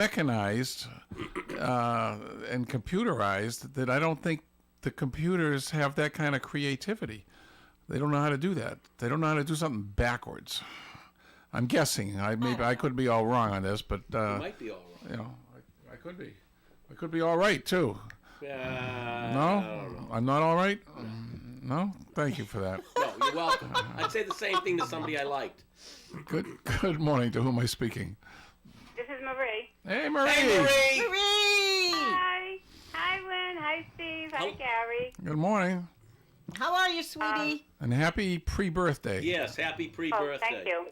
mechanized and computerized that I don't think the computers have that kind of creativity. They don't know how to do that. They don't know how to do something backwards. I'm guessing. I could be all wrong on this, but you might be all wrong. You know, I could be. I could be all right too. No, I'm not all right. No, thank you for that. No, you're welcome. I'd say the same thing to somebody I liked. Good morning. To whom am I speaking? This is Marie. Hey, Marie. Hey, Marie. Marie! Hi, Wynn. Hi, Steve. Hi, Gary. Good morning. How are you, sweetie? And happy pre-birthday. Yes, happy pre-birthday. Oh, thank you.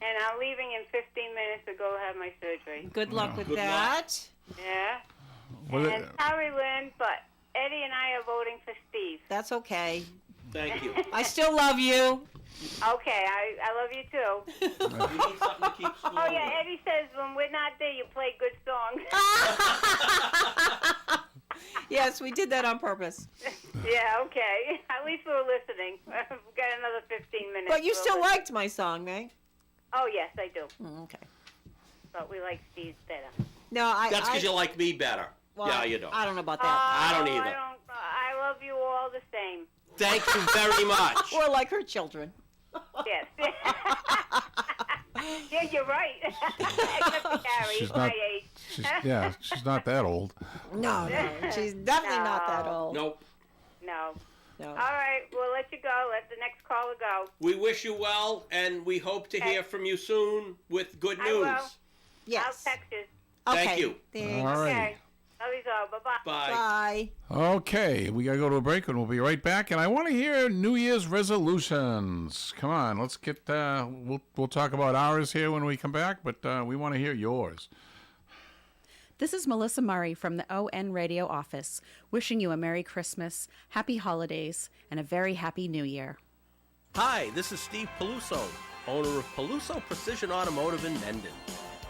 And I'm leaving in 15 minutes to go have my surgery. Good luck with Good that. Yeah. Well, And sorry, Lynn, but Eddie and I are voting for Steve. That's okay. Thank you. I still love you. Okay, I love you too. You need something to keep score. Oh, yeah, Eddie says when we're not there, you play good songs. Yes, we did that on purpose. Yeah, okay. At least we were listening. We've got another 15 minutes. But you still liked my song, right? Oh, yes, I do. Okay. But we like Steve's better. No, That's because you like me better. Well, yeah, you don't. I don't know about that. I don't either. I love you all the same. Thank you very much. We're like her children. Yes. Yeah, you're right. Except for Gary, She's my not- age. she's not that old. No, she's definitely not that old. Nope. No. No. All right, we'll let you go. Let the next caller go. We wish you well, and we hope to hear from you soon with good news. I will. Yes. I'll text you. Okay. Thank you. Thanks. All right. Okay. Love you all. Bye-bye. Bye. Bye. Okay, we gotta go to a break, and we'll be right back. And I want to hear New Year's resolutions. Come on, let's get. We'll talk about ours here when we come back, but we want to hear yours. This is Melissa Murray from the ON Radio office, wishing you a Merry Christmas, Happy Holidays, and a very Happy New Year. Hi, this is Steve Peluso, owner of Peluso Precision Automotive in Mendon.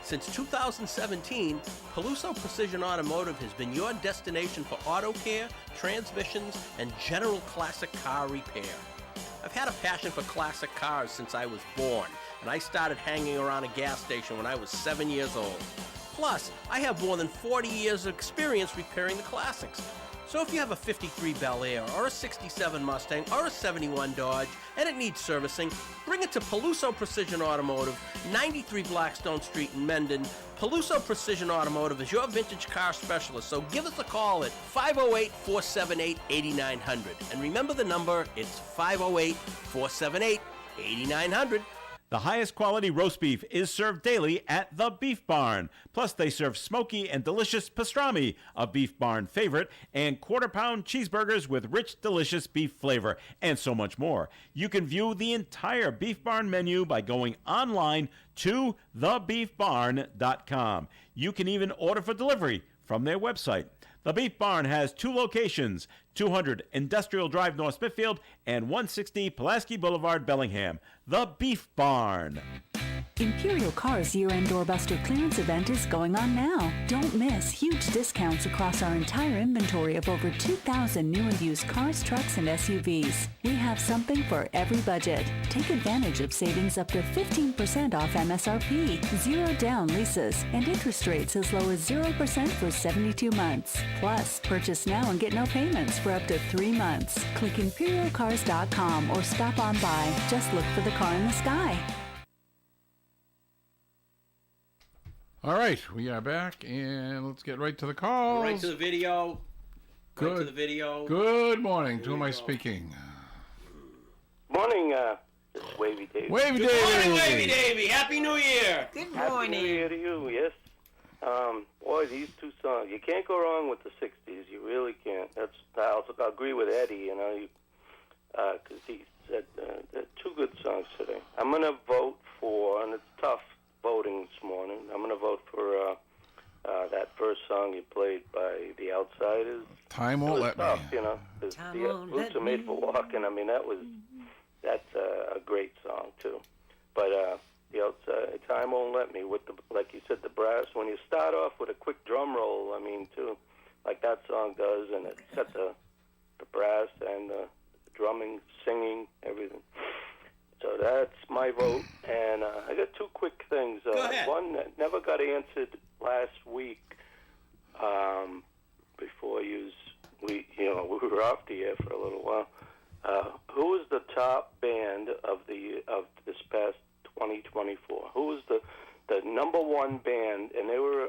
Since 2017, Peluso Precision Automotive has been your destination for auto care, transmissions, and general classic car repair. I've had a passion for classic cars since I was born, and I started hanging around a gas station when I was 7 years old. Plus, I have more than 40 years of experience repairing the classics. So if you have a 53 Bel Air, or a 67 Mustang, or a 71 Dodge, and it needs servicing, bring it to Peluso Precision Automotive, 93 Blackstone Street in Mendon. Peluso Precision Automotive is your vintage car specialist, so give us a call at 508-478-8900. And remember the number, it's 508-478-8900. The highest quality roast beef is served daily at the Beef Barn. Plus, they serve smoky and delicious pastrami, a Beef Barn favorite, and quarter-pound cheeseburgers with rich, delicious beef flavor, and so much more. You can view the entire Beef Barn menu by going online to thebeefbarn.com. You can even order for delivery from their website. The Beef Barn has 2 locations, 200 Industrial Drive, North Smithfield, and 160 Pulaski Boulevard, Bellingham. The Beef Barn. Imperial Car's year-end doorbuster clearance event is going on now. Don't miss huge discounts across our entire inventory of over 2,000 new and used cars, trucks, and SUVs. We have something for every budget. Take advantage of savings up to 15% off MSRP, 0 down leases, and interest rates as low as 0% for 72 months. Plus, purchase now and get no payments for up to 3 months. Click ImperialCars.com or stop on by. Just look for the car in the sky. All right, we are back, and let's get right to the calls. Right to the video. Good. Right to the video. Good morning. To whom am I speaking? Morning, this is Wavy Davy. Wavy Good Davy. morning, Wavy Davy. Happy New Year. Good Happy morning. New Year to you, yes. Boy, these 2 songs, you can't go wrong with the 60s. You really can't. I also agree with Eddie, you know, because he said they're 2 good songs today. I'm going to vote for, and it's tough voting this morning, I'm going to vote for that first song you played by The Outsiders. Time won't let tough, me. You know, the boots are made for walking. I mean, that's a great song too. But The Outside, Time Won't Let Me, with the, like you said, the brass. When you start off with a quick drum roll, I mean, too, like that song does, and it set the brass and the drumming, singing, everything. So that's my vote, and I got 2 quick things. Go ahead. One that never got answered last week, before we were off the air for a little while. Who was the top band of this past 2024? Who was the number one band? And they're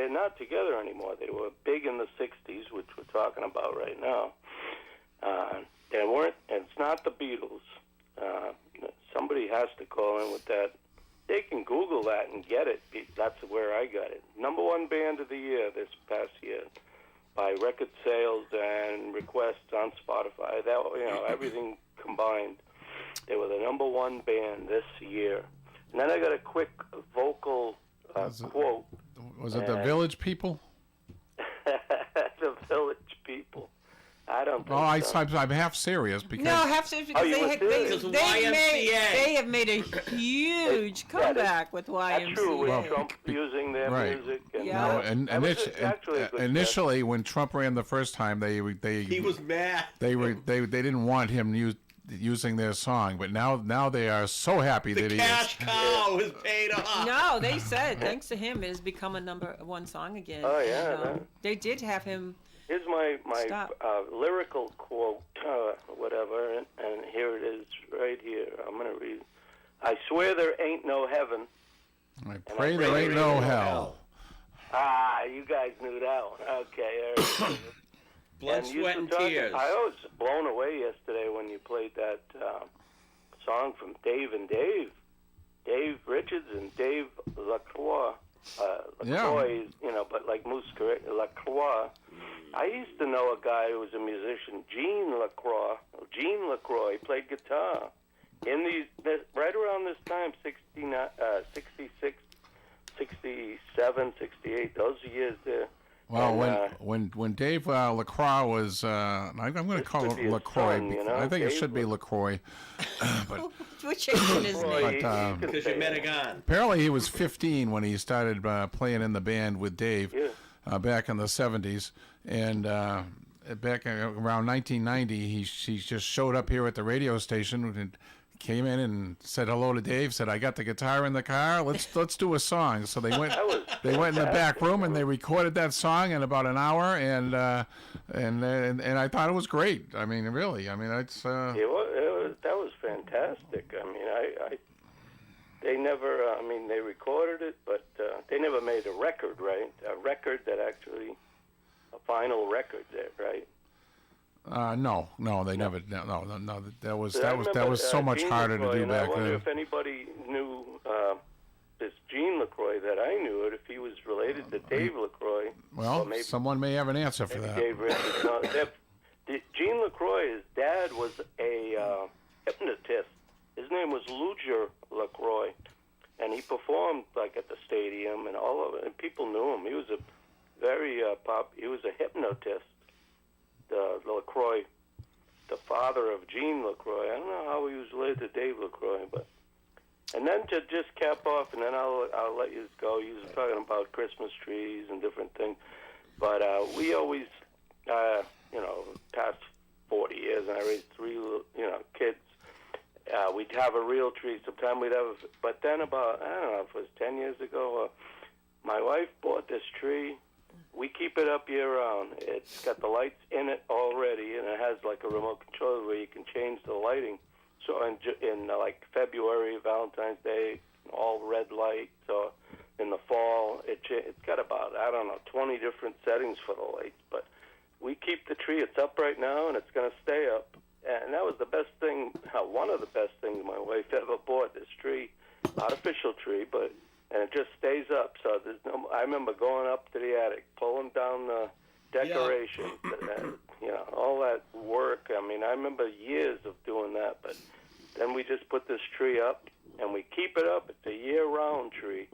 not together anymore. They were big in the '60s, which we're talking about right now. And it's not the Beatles. Somebody has to call in with that. They can Google that and get it. That's where I got it. Number one band of the year this past year by record sales and requests on Spotify. Everything combined. They were the number one band this year. And then I got a quick vocal quote. Was it the Village People? The Village People. I don't think I'm half serious because No, have to because you were serious? they have made a huge comeback with YMCA. That's true with Trump using their music. And, Yeah. No, and that was actually a good initially when Trump ran the first time, he was mad. They didn't want him using their song, but now they are so happy that he Cash cow is paid off. No, they said thanks to him it has become a number one song again. Oh, yeah, And, they did have him. Here's my Stop. lyrical quote, whatever, and here it is right here. I'm going to read. I swear there ain't no heaven. I pray there ain't no hell. You guys knew that one. Okay. All right. Blood, sweat, and tears. I was blown away yesterday when you played that song from Dave and Dave. Dave Richards and Dave LaCroix. LaCroix, but like Moose LaCroix. I used to know a guy who was a musician, Gene LaCroix. Gene LaCroix, he played guitar. Right around this time, 66, 67, 68, those years there. Well, when Dave LaCroix was, I'm going to call him LaCroix. I think it should be LaCroix. But We're changing his name. Because you met a gun. apparently he was 15 when he started playing in the band with Dave back in the 70s. And back around 1990, he just showed up here at the radio station and came in and said hello to Dave. Said, "I got the guitar in the car. Let's do a song." So they went in the back room and they recorded that song in about an hour. And I thought it was great. I mean, really. I mean, it's. That was fantastic. I mean, they never. They recorded it, but they never made a record, right? A record that actually. A vinyl record there, right? No, they never. No. That was so much Gene harder LaCroix, to do back I wonder then. if anybody knew this Gene LaCroix that I knew it, if he was related to Dave LaCroix. Well, or maybe, someone may have an answer for maybe that. Dave Richards. No, Gene LaCroix, his dad was a hypnotist. His name was Luger LaCroix, and he performed like at the stadium and all of it, and people knew him. He was a very he was a hypnotist. The LaCroix, the father of Gene LaCroix. I don't know how he was related to Dave LaCroix, but. And then to just cap off, and then I'll let you go. You were talking about Christmas trees and different things, but we always, past 40 years, and I raised 3, kids. We'd have a real tree. Sometimes we'd have, but then about, I don't know if it was 10 years ago, my wife bought this tree. We keep it up year round. It's got the lights in it already, and it has like a remote control where you can change the lighting. So in like February, Valentine's Day, all red lights. So in the fall, it's got about, 20 different settings for the lights. But we keep the tree. It's up right now, and it's going to stay up. And that was the best thing, one of the best things my wife ever bought, this tree, artificial tree, and it just stays up. So I remember going up to the attic, pulling down the decorations, all that work. I mean, I remember years of doing that, but then we just put this tree up, and we keep it up. It's a year-round tree.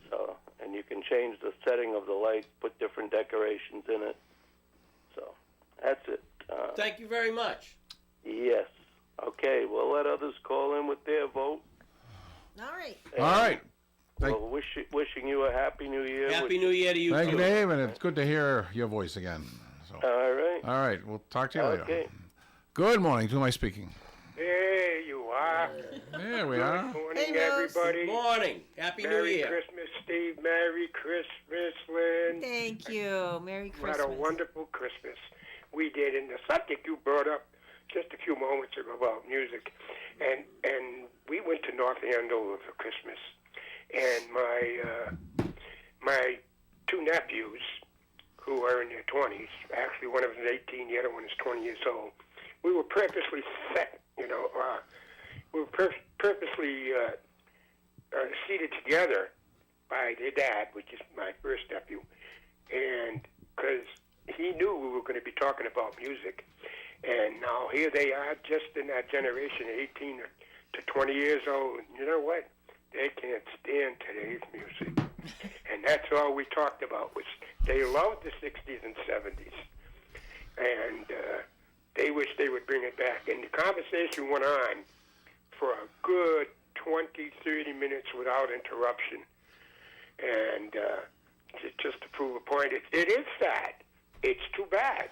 So, and you can change the setting of the lights, put different decorations in it. So, that's it. Thank you very much. Yes. Okay, we'll let others call in with their vote. All right. All right. Well, wishing you a Happy New Year. Happy New Year to you, Thank too. you, Dave, and it's good to hear your voice again. So. All right. All right, we'll talk to you later. Okay. Good morning. To who am I speaking? There you are. There we are. Good morning, Hey, Rose. everybody. Morning. Happy New Merry Year. Christmas, Steve. Merry Christmas, Lynn. Thank you. Merry We had Christmas. a wonderful Christmas. We did. And the subject you brought up just a few moments ago about music, and we went to North Andover for Christmas, and my two nephews, who are in their 20s, actually one of them is 18, the other one is 20 years old. We were purposely set, we were purposely seated together by their dad, which is my first nephew, and because he knew we were going to be talking about music. And now here they are, just in that generation, 18 to 20 years old. And you know what? They can't stand today's music. And that's all we talked about. Was they loved the 60s and 70s. And they wish they would bring it back. And the conversation went on for a good 20, 30 minutes without interruption. And just to prove a point, it is sad. It's too bad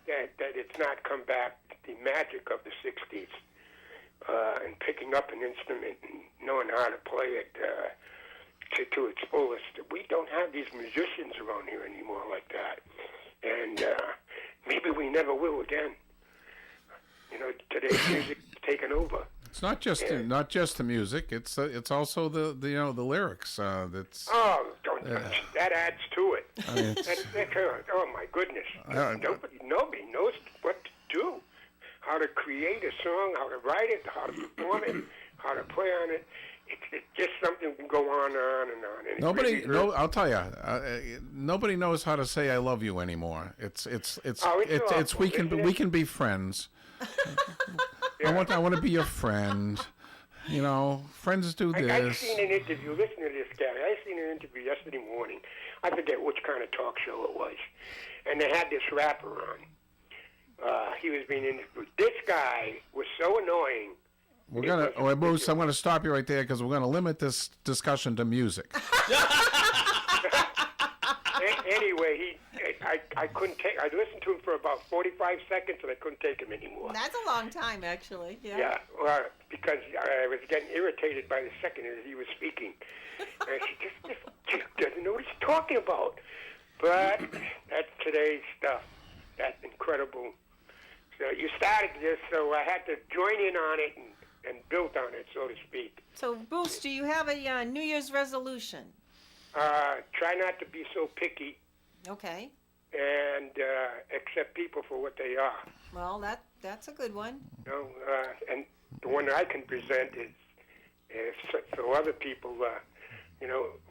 that it's not come back, the magic of the 60s, and picking up an instrument and knowing how to play it to its fullest. We don't have these musicians around here anymore like that. And maybe we never will again. Today's music is taken over. It's not just the music. It's also the lyrics. That's That adds to it. I mean, oh my goodness! Nobody knows what to do, how to create a song, how to write it, how to perform it, how to play on it. It's just something can go on and on. And nobody. I'll tell you. Nobody knows how to say "I love you" anymore. It's we can be friends. Yeah. I want to be your friend. Friends do this. I've seen an interview. Listen to this, Gary. I seen an interview yesterday morning. I forget which kind of talk show it was, and they had this rapper on. He was being interviewed. This guy was so annoying. Bruce, I'm gonna stop you right there because we're gonna limit this discussion to music. Anyway, I couldn't take. I listened to him for about 45 seconds, and I couldn't take him anymore. That's a long time, actually. Yeah. Yeah, well, because I was getting irritated by the second as he was speaking. And this doesn't know what he's talking about. But that's today's stuff. That's incredible. So you started this, so I had to join in on it and build on it, so to speak. So, Bruce, do you have a New Year's resolution? Try not to be so picky. Okay. And accept people for what they are. Well, that's a good one. And the one I can present is so other people,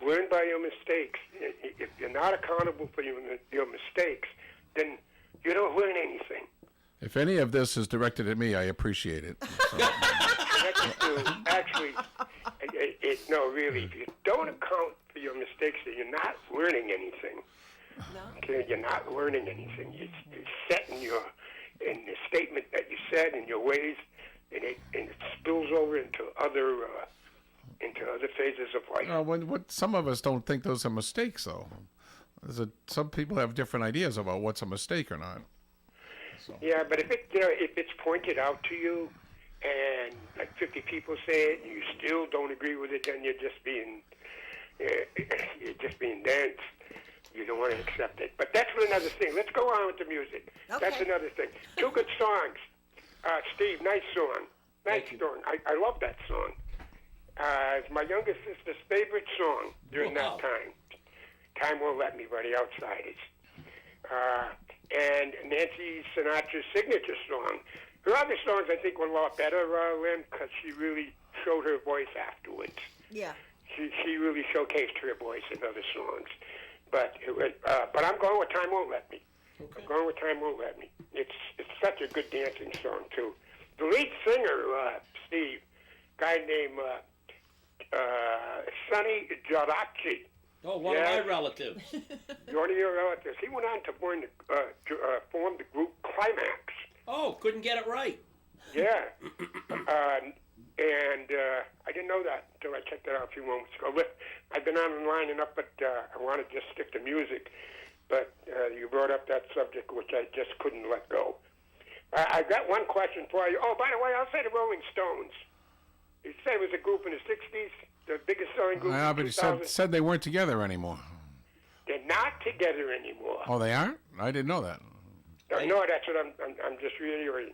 learn by your mistakes. If you're not accountable for your mistakes, then you don't learn anything. If any of this is directed at me, I appreciate it. So. Actually, really, if you don't account for your mistakes, then you're not learning anything. No. Okay, you're not learning anything. You're set in the statement that you said in your ways, and it spills over into other phases of life. Some of us don't think those are mistakes, though. Some people have different ideas about what's a mistake or not. So. Yeah, but if it's pointed out to you, and like 50 people say it, and you still don't agree with it, then you're just being dense. You don't want to accept it. But that's another thing. Let's go on with the music. Okay. That's another thing. Two good songs. Steve, nice song. Nice song. I love that song. It's my youngest sister's favorite song during that time. Time Won't Let Me by the Outsiders. And Nancy Sinatra's signature song. Her other songs, I think, were a lot better, Lynn, because she really showed her voice afterwards. Yeah. She really showcased her voice in other songs. But I'm going with Time Won't Let Me. Okay. I'm going with Time Won't Let Me. It's such a good dancing song, too. The lead singer, Steve, guy named Sonny Gioracci. Oh, one of my relatives. One of your relatives. He went on to form the group Climax. Oh, couldn't get it right. Yeah. And I didn't know that until I checked it out a few moments ago. I've been on and lining up, but I want to just stick to music. But you brought up that subject, which I just couldn't let go. I got one question for you. Oh, by the way, I'll say the Rolling Stones. You said it was a group in the 60s, the biggest selling group Yeah, in but he 2000. said they weren't together anymore. They're not together anymore. Oh, they aren't? I didn't know that. No, that's what I'm just reiterating.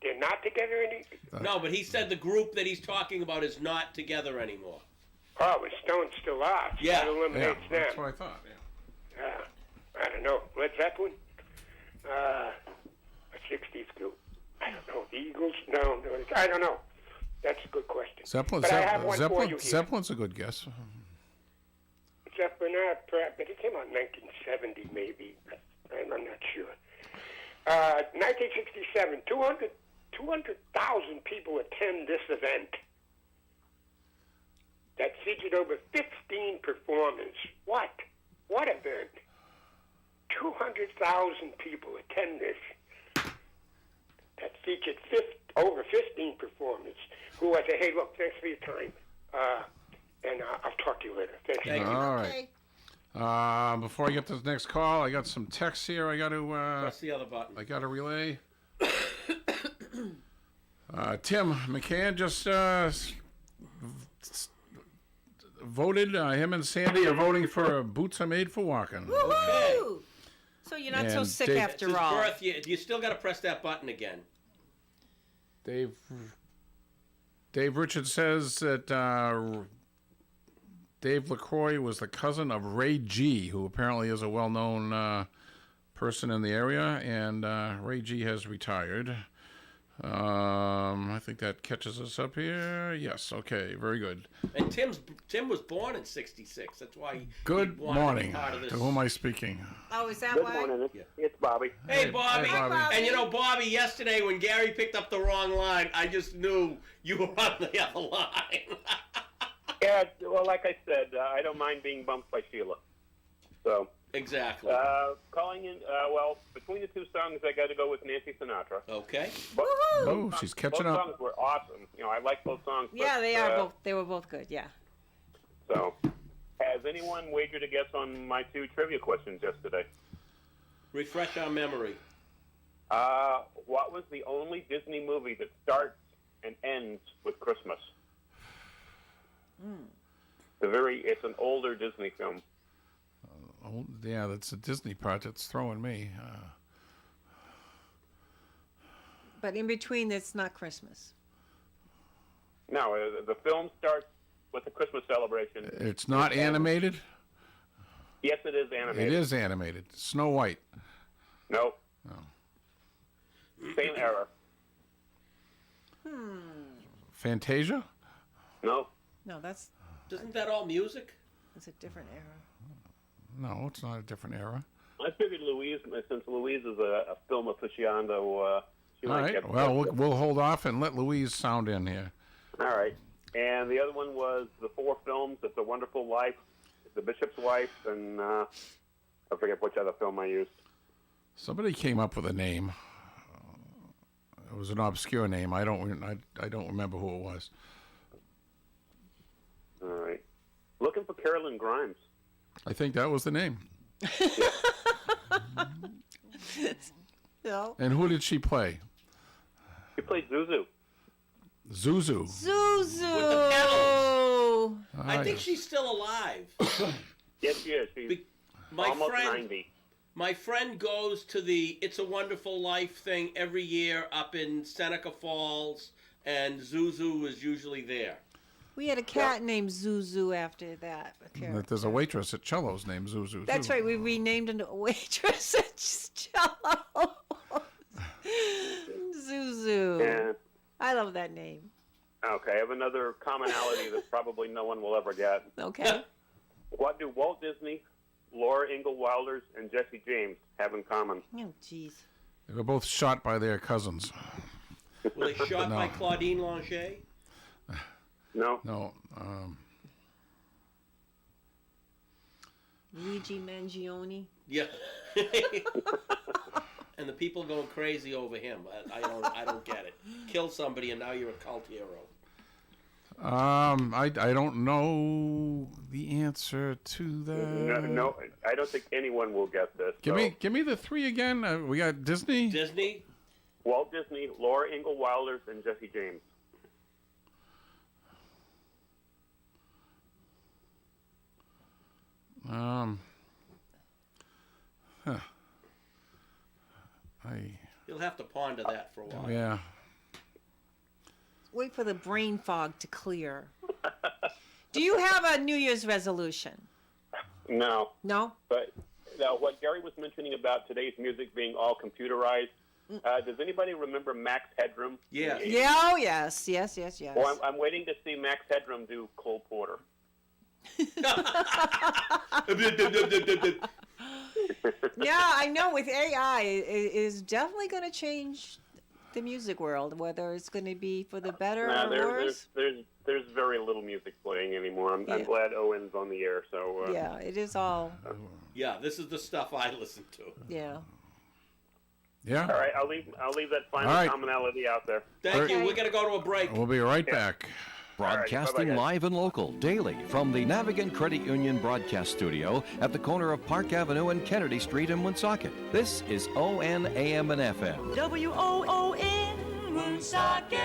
They're not together anymore? No, but he said the group that he's talking about is not together anymore. Oh, but Stones still are. So Yeah. that eliminates them. That's what I thought. Yeah. I don't know. Led Zeppelin? A 60s group. I don't know. Eagles? No, I don't know. That's a good question. Zeppelin, but I have one for you here. Zeppelin's a good guess. Zeppelin, perhaps, but it came out in 1970, maybe. I'm not sure. 1967, 200,000 people attend this event that featured over 15 performers. What event? 200,000 people attend this that featured over 15 performers who I say, hey, look, thanks for your time. And I'll talk to you later. Thank you. All right. Before I get to the next call, I got some texts here. I got to. Press the other button. I got to relay. Tim McCann just voted. Him and Sandy are voting for Boots Are Made for Walking. Woohoo! So you're not so And sick Dave- It's after his all. birth. You still got to press that button again. Dave Richards says that Dave LaCroix was the cousin of Ray G, who apparently is a well-known person in the area, and Ray G has retired. I think that catches us up here. Yes, okay, very good. And Tim was born in '66. That's why he Good wanted to be morning. part of this. To whom am I speaking? Oh, is that Good why? morning. It's Bobby. Hey, Bobby. Hey, Bobby. And you know, Bobby, yesterday when Gary picked up the wrong line, I just knew you were on the other line. Yeah, well, like I said, I don't mind being bumped by Sheila. So, Exactly. calling in, well, between the two songs, I got to go with Nancy Sinatra. Okay. Oh, she's catching both up. songs were awesome. You know, I like both songs. Yeah, but, they are both. They were both good. Yeah. So, has anyone wagered a guess on my two trivia questions yesterday? Refresh our memory. What was the only Disney movie that starts and ends with Christmas? It's an older Disney film. Oh, yeah, that's a Disney part that's throwing me. But in between, it's not Christmas. No, the film starts with the Christmas celebration. It's not animated? Yes, it is animated. It is animated. Snow White. No. Same era. Fantasia? No. No, that's Isn't that all music? a different era. No, it's not a different era. I figured Louise, since Louise is a film aficionado, she All might right. get Well, we'll hold off and let Louise sound in here. All right. And the other one was the four films. It's a Wonderful Life, The Bishop's Wife, and I forget which other film I used. Somebody came up with a name. It was an obscure name. I don't remember who it was. All right. Looking for Carolyn Grimes. I think that was the name. No. And who did she play? She played Zuzu. Zuzu. Zuzu. With the pedals. I Ah, think yes. she's still alive. Yes, she is. She's My almost friend, 90. my friend goes to the It's a Wonderful Life thing every year up in Seneca Falls, and Zuzu is usually there. We had a cat named Zuzu after that. There's a waitress at Cello's named Zuzu. That's too. right. We renamed a waitress at Cello. Zuzu. And, I love that name. okay, I have another commonality that probably no one will ever get. Okay. What do Walt Disney, Laura Ingalls Wilder, and Jesse James have in common? Oh, jeez. They were both shot by their cousins. Were they shot No. by Claudine Langer? No. No. Luigi Mangione. Yeah. And the people going crazy over him. I don't get it. Kill somebody and now you're a cult hero. I don't know the answer to that. No, I don't think anyone will get this. Give me the three again. We got Disney. Disney, Walt Disney, Laura Ingalls Wilder, and Jesse James. You'll have to ponder that for a while. Yeah. Wait for the brain fog to clear. Do you have a New Year's resolution? No. No? But now, what Gary was mentioning about today's music being all computerized, does anybody remember Max Headroom? Yeah. Yeah, oh, yes. Well, I'm waiting to see Max Headroom do Cole Porter. Yeah, I know. With AI, it is definitely going to change the music world, whether it's going to be for the better or worse. There's very little music playing anymore. I'm glad Owen's on the air. So yeah, it is all. Yeah, this is the stuff I listen to. Yeah. Yeah. All right, I'll leave that final commonality out there. Thank you. We're going to go to a break. We'll be right back. Broadcasting bye-bye, guys. live and local daily from the Navigant Credit Union broadcast studio at the corner of Park Avenue and Kennedy Street in Woonsocket. This is ON AM and FM. WOON Woonsocket.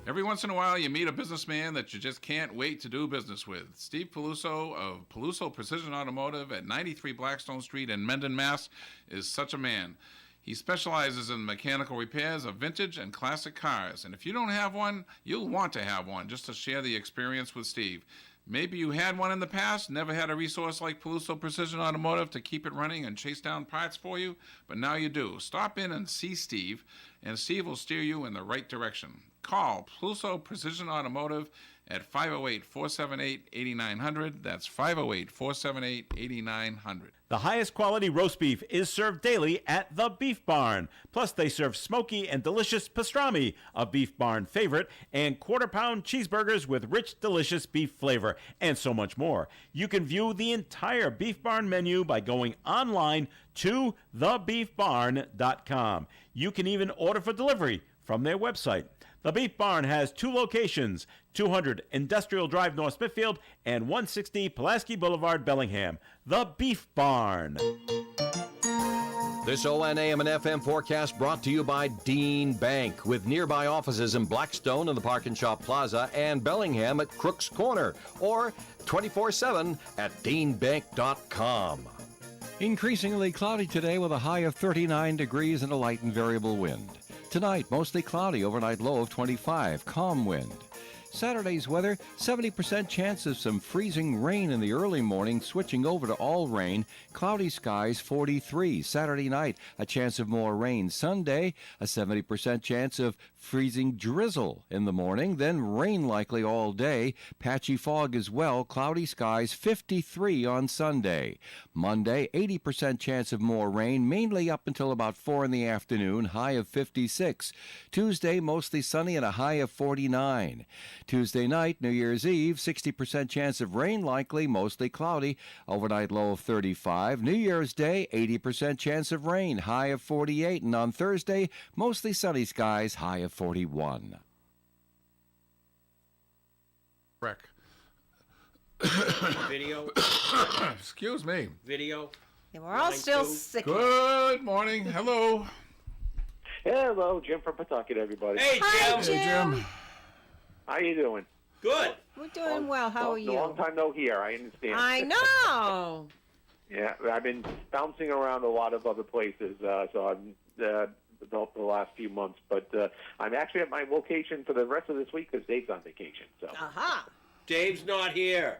Every once in a while, you meet a businessman that you just can't wait to do business with. Steve Peluso of Peluso Precision Automotive at 93 Blackstone Street in Mendon, Mass. is such a man. He specializes in mechanical repairs of vintage and classic cars. And if you don't have one, you'll want to have one just to share the experience with Steve. Maybe you had one in the past, never had a resource like Peluso Precision Automotive to keep it running and chase down parts for you, but now you do. Stop in and see Steve, and Steve will steer you in the right direction. Call Peluso Precision Automotive at 508-478-8900. That's 508-478-8900. The highest quality roast beef is served daily at the Beef Barn. Plus, they serve smoky and delicious pastrami, a Beef Barn favorite, and quarter-pound cheeseburgers with rich, delicious beef flavor, and so much more. You can view the entire Beef Barn menu by going online to thebeefbarn.com. You can even order for delivery from their website. The Beef Barn has 2 locations, 200 Industrial Drive, North Smithfield, and 160 Pulaski Boulevard, Bellingham. The Beef Barn. This ON AM and FM forecast brought to you by Dean Bank, with nearby offices in Blackstone in the Park and Shop Plaza and Bellingham at Crooks Corner, or 24/7 at deanbank.com. Increasingly cloudy today with a high of 39 degrees and a light and variable wind. Tonight, mostly cloudy, overnight low of 25, calm wind. Saturday's weather, 70% chance of some freezing rain in the early morning, switching over to all rain. Cloudy skies, 43. Saturday night, a chance of more rain. Sunday, a 70% chance of freezing drizzle in the morning, then rain likely all day. Patchy fog as well. Cloudy skies, 53 on Sunday. Monday, 80% chance of more rain, mainly up until about 4 in the afternoon, high of 56. Tuesday, mostly sunny and a high of 49. Tuesday night, New Year's Eve, 60% chance of rain likely, mostly cloudy, overnight low of 35. New Year's Day, 80% chance of rain, high of 48. And on Thursday, mostly sunny skies, high of 41. Wreck. Video. Excuse me. Video. And we're all still 9-2. sick. Good morning. Hello. Hello, Jim from Pawtucket, everybody. Hey, Hi, Jim. Hey, Jim. How you doing? Good. We're doing well. How are you? Long time no hear. I understand. I know. Yeah, I've been bouncing around a lot of other places, so I'm the last few months. But I'm actually at my location for the rest of this week because Dave's on vacation. So Aha. Dave's not here.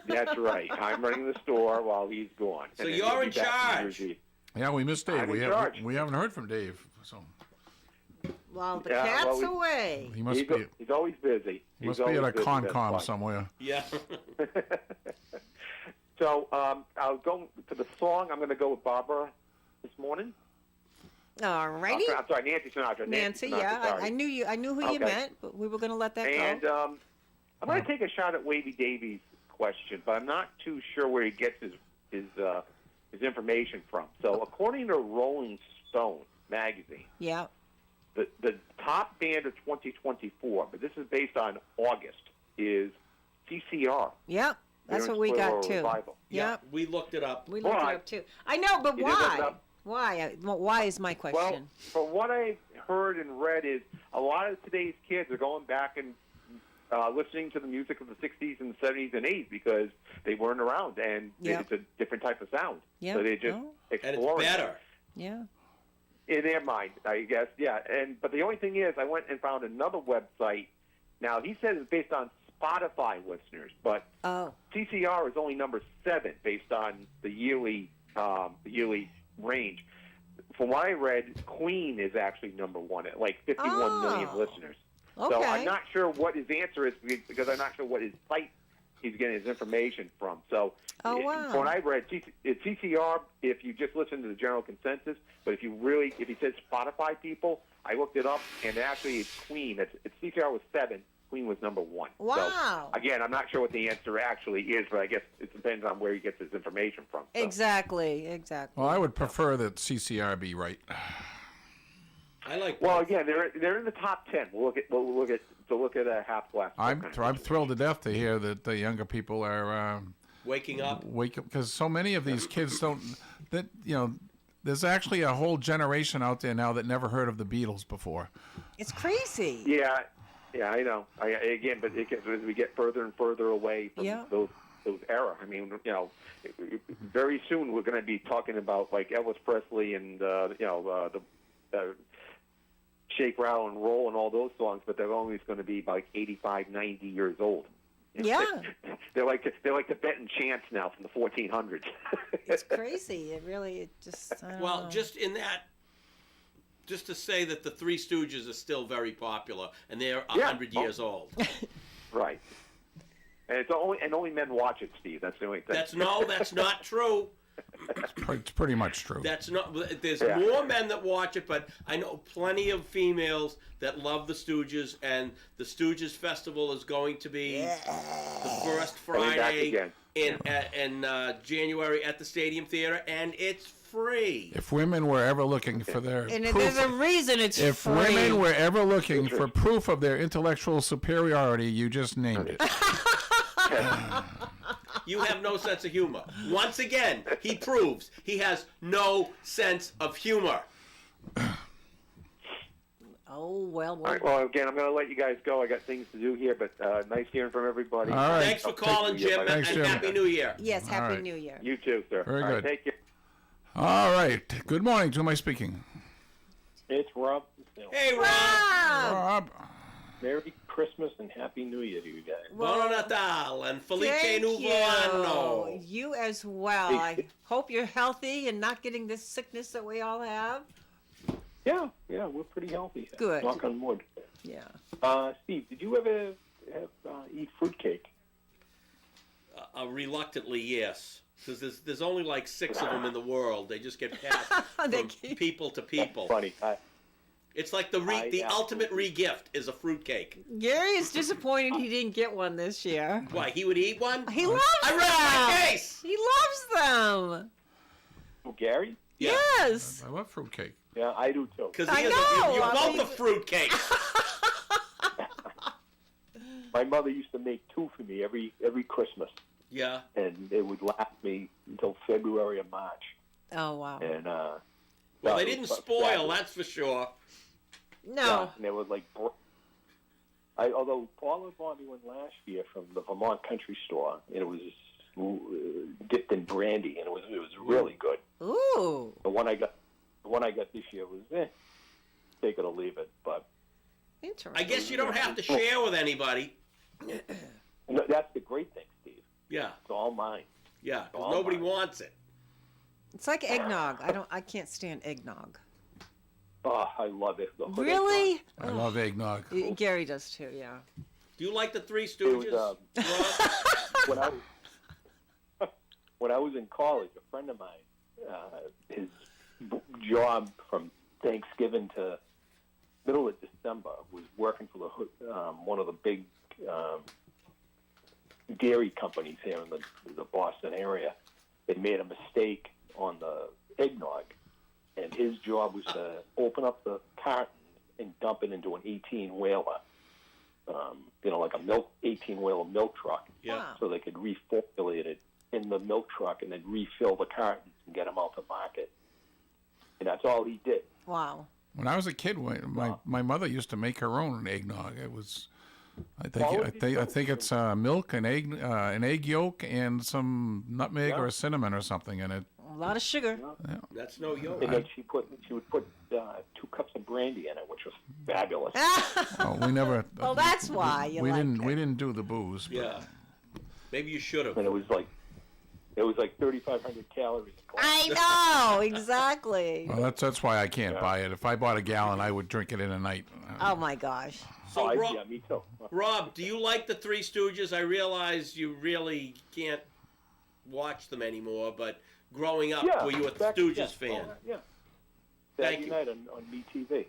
that's right. I'm running the store while he's gone. So And then you're he'll be in back charge. New Jersey. Yeah, we missed Dave. I'm in charge. We haven't heard from Dave, so Well, the Yeah, cat's well, away. he must He's, be. he's always busy. He He's must be at a always busy, that's con-com why. somewhere. Yeah. So I'll go to the song. I'm going to go with Barbara this morning. All righty. I'm sorry, Nancy Sinatra. Nancy, Sinatra, yeah, sorry. I knew you. I knew who you Okay. meant, but we were going to let that And go. I'm going to take a shot at Wavy Davies' question, but I'm not too sure where he gets his information from. So, according to Rolling Stone magazine, Yeah. the top band of 2024, but this is based on August, is CCR. Yep. That's what Clearance we Squirrel got too. Revival. Yep. We looked it up. We looked it up too. I know, but You did look it why? up? Why? Why is my question. Well, from what I heard and read is a lot of today's kids are going back and listening to the music of the 60s and 70s and 80s because they weren't around, and it's a different type of sound. Yeah. So they just exploring. And it's better. Yeah. In their mind, I guess, yeah. But the only thing is, I went and found another website. Now, he says it's based on Spotify listeners, but CCR is only number 7 based on the yearly range. From what I read, Queen is actually number 1 at like 51 million listeners. Okay. So I'm not sure what his answer is because I'm not sure what his site he's getting his information from. So from what I read, it's CCR if you just listen to the general consensus. But if he says Spotify people, I looked it up, and actually it's Queen. It's CCR was 7. Queen was number 1. Wow. So, again, I'm not sure what the answer actually is, but I guess it depends on where he gets his information from. So. Exactly. Well, I would prefer that CCR be right. I like. Well, again, they're in the top 10. We'll look at a half glass. I'm thrilled to death to hear that the younger people are waking up. Because so many of these kids don't. That there's actually a whole generation out there now that never heard of the Beatles before. It's crazy. Yeah, I know. But as we get further and further away from those era, I mean, very soon we're going to be talking about like Elvis Presley and the Shake, Rattle, and Roll and all those songs, but they're only going to be like 85, 90 years old. Yeah. They're like the Benton chants now from the 1400s. It's crazy. It just. I don't know. Just in that. Just to say that the Three Stooges are still very popular, and they're 100 years old. Right. And only men watch it, Steve. That's the only thing. That's not true. It's pretty much true. That's not. There's more men that watch it, but I know plenty of females that love the Stooges, and the Stooges Festival is going to be the first Friday in January at the Stadium Theater, and it's free. If women were ever looking for their there's a reason it's free. If women were ever looking for proof of their intellectual superiority, you just named it. You have no sense of humor. Once again, he proves he has no sense of humor. Oh, well. All right, well, again, I'm going to let you guys go. I got things to do here, but nice hearing from everybody. All right. Thanks for calling, Jim, and Happy New Year. Yes, Happy New Year. You too, sir. Very All good. Right, take care. All right. Good morning. To whom am I speaking? It's Rob. Hey, Rob. Merry Christmas and Happy New Year to you guys. Buon Natal and Felice Thank Nuovo Anno. You as well. I hope you're healthy and not getting this sickness that we all have. Yeah, we're pretty healthy. Good. Knock on wood. Yeah. Steve, did you ever eat fruitcake? Reluctantly, yes. Because there's only like 6 of them in the world. They just get passed from people to people. Funny. It's like the ultimate re-gift is a fruitcake. Gary is disappointed he didn't get one this year. Why, he would eat one? He loves them. I read my case. He loves them. Oh, Gary? Yeah. Yes. I love fruitcake. Yeah, I do too. Because you're both a fruitcake. My mother used to make 2 for me every Christmas. Yeah. And it would last me until February or March. Oh, wow. And well, they didn't spoil, that's for sure. No. Yeah, and it was like, although Paula bought me one last year from the Vermont Country Store, and it was dipped in brandy, and it was really good. Ooh. The one I got this year was take it or leave it, but. Interesting. I guess you don't have to share with anybody. No, that's the great thing, Steve. Yeah. It's all mine. Yeah, because nobody wants it. It's like eggnog. I can't stand eggnog. Oh, I love it. Really? I love eggnog. Gary does too, yeah. Do you like the Three Stooges? When I was in college, a friend of mine, his job from Thanksgiving to middle of December was working for one of the big dairy companies here in the Boston area. They made a mistake on the eggnog, and his job was to open up the carton and dump it into an 18-wheeler like a 18-wheeler milk truck. Yeah. Wow. So they could reformulate it in the milk truck and then refill the cartons and get them out to market. And that's all he did. Wow. When I was a kid, my mother used to make her own eggnog. It was, I think it's milk, an egg yolk, and some nutmeg or cinnamon or something in it. A lot of sugar. Yeah. That's no yolk. And then she would put 2 cups of brandy in it, which was fabulous. Oh, we never. Well, that's why you we like didn't. it. We didn't do the booze. But. Yeah. Maybe you should have. And it was like 3,500 calories. I know, exactly. Well, that's why I can't buy it. If I bought a gallon, I would drink it in a night. Oh my gosh. So, Rob, yeah, me too. Rob, do you like the Three Stooges? I realize you really can't watch them anymore, but growing up, were you a Stooges fan? Yeah. Thank Saturday night on MeTV.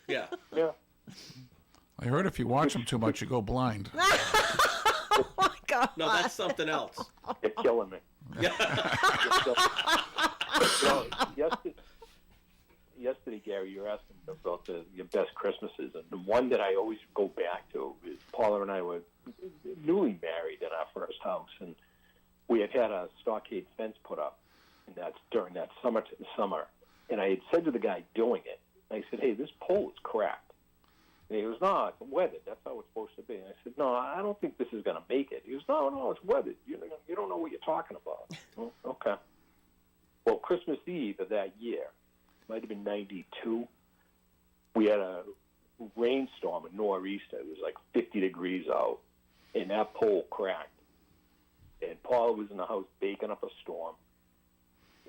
Yeah. Yeah. I heard if you watch them too much, you go blind. Oh my God. No, that's something else. You're killing me. Yeah. Yesterday, Gary, you were asking about your best Christmases, and the one that I always go back to is Paula and I were newly married in our first house, and we had a stockade fence put up, and that's during that summer. And I had said to the guy doing it, I said, "Hey, this pole is cracked." And he goes, "No, it's weathered. That's how it's supposed to be." And I said, "No, I don't think this is going to make it." He goes, "No, it's weathered. You don't know what you're talking about." Oh, okay. Well, Christmas Eve of that year, might have been 92, we had a rainstorm, a nor'easter. It was like 50 degrees out, and that pole cracked. And Paula was in the house baking up a storm,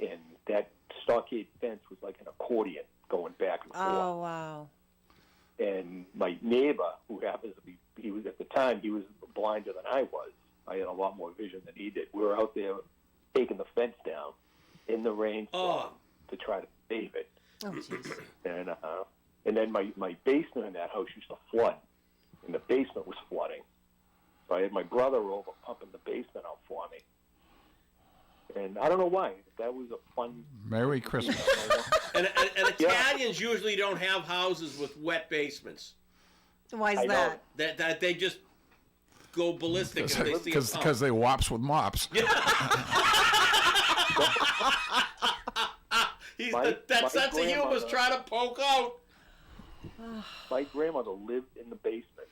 and that stockade fence was like an accordion going back and forth. Oh wow. And my neighbor, who happens to be, he was blinder than I was. I had a lot more vision than he did. We were out there taking the fence down in the rainstorm to try to save it. Oh jeez. And then my basement in that house used to flood, and the basement was flooding. So I had my brother over pumping the basement out for me. And I don't know why. That was a fun... Merry Christmas. And Italians usually don't have houses with wet basements. Why is that? That they just go ballistic if they see a pump. Because they wops with mops. That sense of humor is trying to poke out. My grandmother lived in the basement.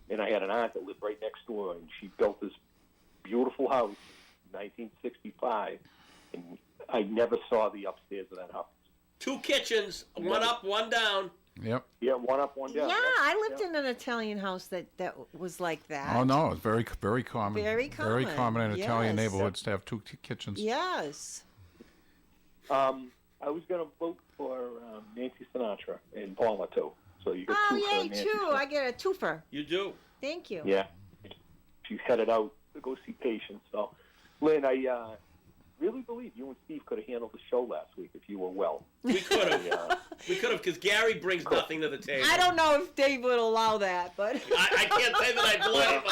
And I had an aunt that lived right next door, and she built this beautiful house in 1965, and I never saw the upstairs of that house. 2 kitchens, one up, one down. Yep. Yeah, one up, one down. Yeah, I lived in an Italian house that was like that. Oh no, it's very very common. Very common. Very common in Italian Yes. neighborhoods to have 2 kitchens. Yes. I was going to vote for Nancy Sinatra and Paula too. So you get 2 for yay, Nancy 2. Sinatra. I get a twofer. You do. Thank you. Yeah. She's headed out to go see patients. So, Lynn, I really believe you and Steve could have handled the show last week if you were well. We could have. We could have, because Gary brings nothing to the table. I don't know if Dave would allow that, but I can't say that I blame him.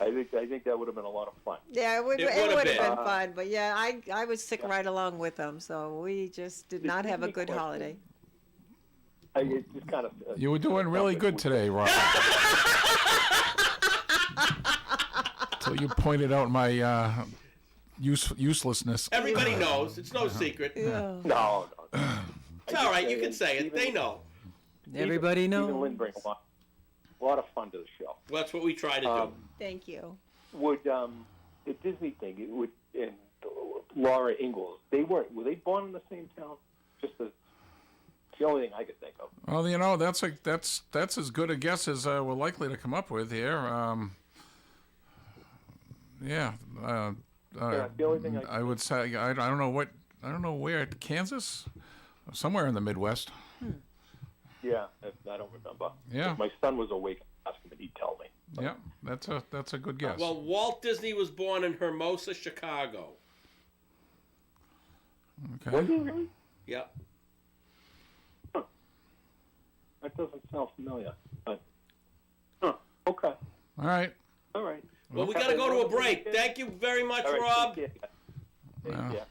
I think that would have been a lot of fun. yeah, it would It have would've been been. fun. But yeah, I was sick right along with them, so we just did not have a good holiday. It just kind of. You were doing really good today, Rob. So you pointed out my uselessness. Everybody knows. It's no secret. No. It's all right. You can say it. They know. Everybody Steve knows. and Lynn bring a lot of fun to the show. Well, that's what we try to do. Thank you. Would the Disney thing? It would and Laura Ingalls. Were they born in the same town? Just the only thing I could think of. Well, you know, that's as good a guess as we're likely to come up with here. Yeah, the only thing I would say I don't know where, Kansas, somewhere in the Midwest. Yeah, I don't remember. Yeah. If my son was awake, I'd ask him, and he'd tell me. Yeah, that's a good guess. Well, Walt Disney was born in Hermosa, Chicago. Okay. Was he really? Yep. That doesn't sound familiar. But okay. All right. All right. Well, we got to go to a break. Thank you very much, All right, Rob. take care. Well,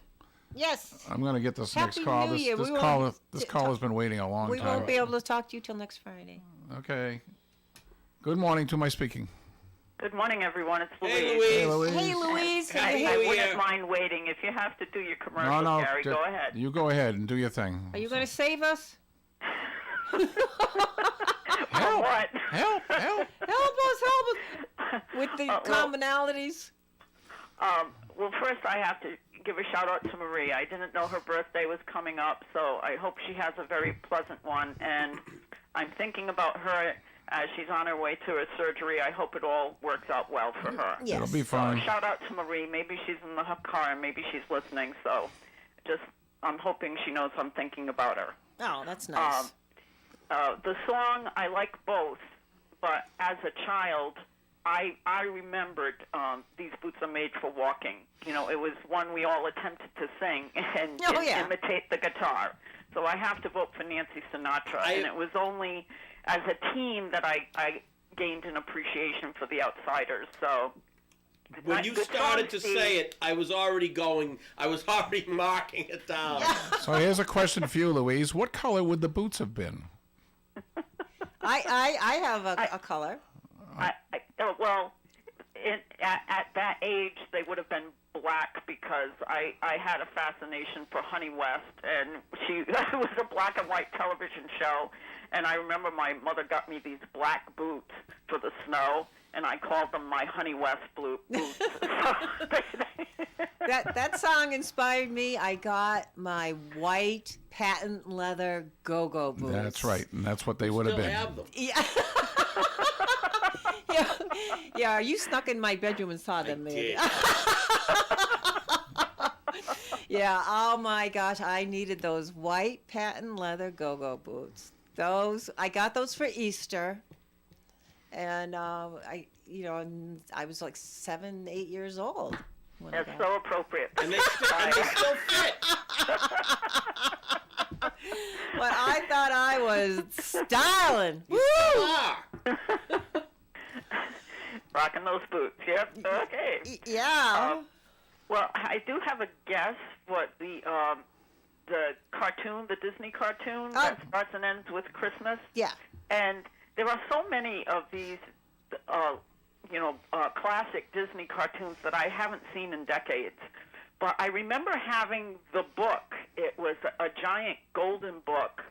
Yes. I'm going to get this next Happy call. New This, Year. this We call, won't this call has been waiting a long We time. won't be able to talk to you till next Friday. Okay. Good morning. To my speaking. Good morning, everyone. It's Louise. Hey, Louise. Hey, Louise. I wouldn't mind waiting. If you have to do your commercial, No, Gary, ju- go ahead. You go ahead and do your thing. Are you going to save us? Help! What? Help! Help us with the commonalities. Well, first I have to give a shout out to Marie. I didn't know her birthday was coming up, so I hope she has a very pleasant one. And I'm thinking about her as she's on her way to her surgery. I hope it all works out well for her. Yes. It'll be fine. So shout out to Marie. Maybe she's in the car and maybe she's listening. So I'm hoping she knows I'm thinking about her. Oh, that's nice. The song, I like both, but as a child, I remembered These Boots Are Made for Walking. You know, it was one we all attempted to sing and imitate the guitar. So I have to vote for Nancy Sinatra. And it was only as a teen that I gained an appreciation for the Outsiders. So when you started to say it, I was already marking it down. So here's a question for you, Louise. What color would the boots have been? I have a color. Well, at that age, they would have been black because I had a fascination for Honey West, and it was a black and white television show, and I remember my mother got me these black boots for the snow, and I called them my Honey West boots. That song inspired me. I got my white patent leather go-go boots. That's right, and that's what they would have been. Have them. Yeah. Yeah, you snuck in my bedroom and saw them, maybe. Yeah, oh my gosh, I needed those white patent leather go-go boots. I got those for Easter, and I was like 7, 8 years old. That's so appropriate. And they still fit. But I thought I was styling. Woo! Rocking those boots. Yep. Okay. Yeah. Well, I do have a guess what the cartoon, the Disney cartoon that starts and ends with Christmas. Yeah. And there are so many of these, classic Disney cartoons that I haven't seen in decades. But I remember having the book. It was a giant golden book,